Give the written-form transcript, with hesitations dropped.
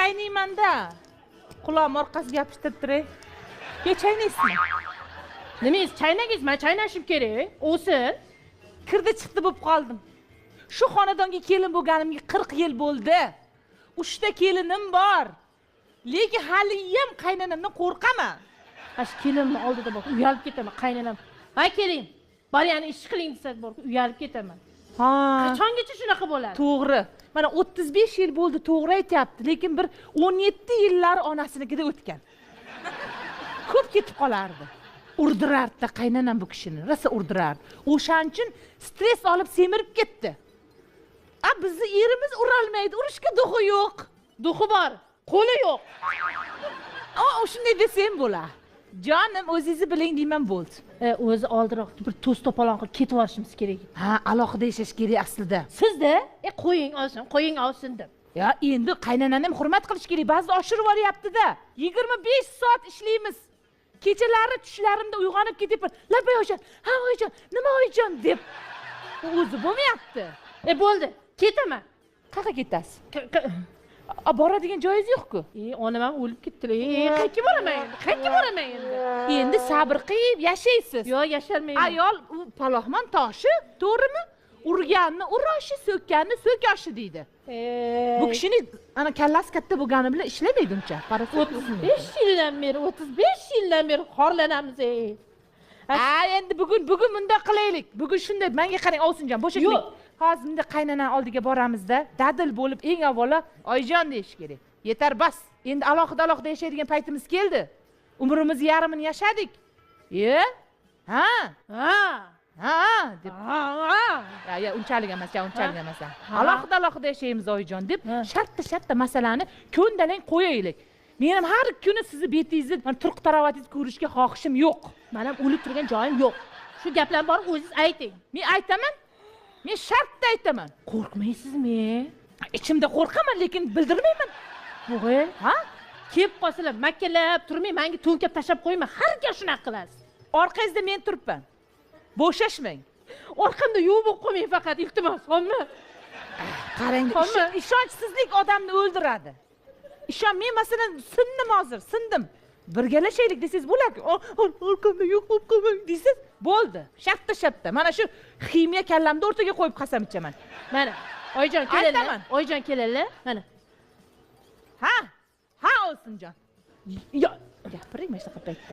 chaynaymanda. Quloqim orqasiga yopishtirib turay. Yo chaynaysizmi? Nimangiz chaynagingiz? Men chaynashim kerak. O'sin. Kirdi chiqdi bo'lib qoldim. Shu xonadonga kelin bo'lganimga 40 yil bo'ldi. 3 ta kelinim bor. Lekin haliyam qaynonamdan qo'rqaman. Ash kelinni oldida bor, uyalib ketaman, qaynonam. Ha keling. Bor yana ish qiling desak bor, uyalib ketaman. Ha. Qachongacha shunaqa bo'ladi? To'g'ri. Mana 35 yil bo'ldi, to'g'ri aytyapti, lekin bir 17 yillar onasinikida o'tgan. Ko'p ketib qolardi. Urdirardi qaynonam bu kishini, rosa urdirardi. O'shaning uchun stress olib semirib ketdi. Bizni erimiz urolmaydi, urishga duxi yo'q. Duxi bor, qo'li yo'q. Shunday desam bo'ladi. Jonim, o'zingizni biling deyman bo'ldi. O'zi oldiroq bir to's to'polon qilib ketib olishimiz kerak. Ha, alohida yashash kerak aslida. Sizda qo'ying olsin deb. Ya, endi qaynonani ham hurmat qilish kerak. Ba'zida oshirib olyapti-da. 25 soat ishlaymiz. Kechalari tushlarimda uyg'onib ketib, "Labay oyijon, ha oyijon, nima oyijon?" deb. O'zi bo'lmayapti. Bo'ldi, ketaman. Qayerga ketasiz? Boradigan joyingiz yo'q-ku. Onam ham o'lib ketdilar. Qayerga boraman endi? Qayerga boraman endi? Endi sabr qilib yashaysiz. Yo'q, yasholmayman. Ayol u palohmon toshi, to'g'rimi? Urganni uroshi, so'kkanni so'koshi deydi. Bu kishining ana kallasi katta bo'lgani bilan ishlamaydi uncha. 35 yildan beri xorlanamiz. Endi bugun bunday qilaylik. Bugun shunday, menga qarang, Ovsinjon, bo'shashmang. Hozir bunday qaynona oldiga boramizda, dadil bo'lib eng avvalo oyijon deyish kerak. Yetar bas. Endi alohida yashaydigan paytimiz keldi. Umrimiz yarmini yashadik. Deb. Ya, unchalik emas, unchalik emas. Alohida yashaymiz oyijon deb shartta masalani ko'ndalang qo'yaylik. Men ham har kuni sizni betingizni, turq tarovatingizni ko'rishga xohishim yo'q. Men ham o'lib turgan joyim yo'q. Shu gaplarni borib o'zingiz ayting. Men aytaman. Men shartta aytaman. Qo'rqmaysizmi? Ichimda qo'rqaman, lekin bildirmayman. Bo'g'ay, kelib qolsalar, makkalab turmay, menga to'nkab tashab qo'yma. Har gal shunaqa qilasiz. Orqangizda men turibman. Bo'shashmang. Orqamda yo'q bo'lib qolmang faqat, iltimos, xo'pmi? Qarang, ishonchsizlik odamni o'ldiradi. Men masalan sindim. Birgalashaylik desangiz bo'ladi. Orqamda yo'q bo'lib qolmang deysiz, bo'ldi. Shatta. Mana shu ximiya kallamni o'rtaga qo'yib qasam ichaman. Mana, Oyijon kelinglar. Mana. Ha, Ovsinjon. Gapiring mana shunaqa paytda.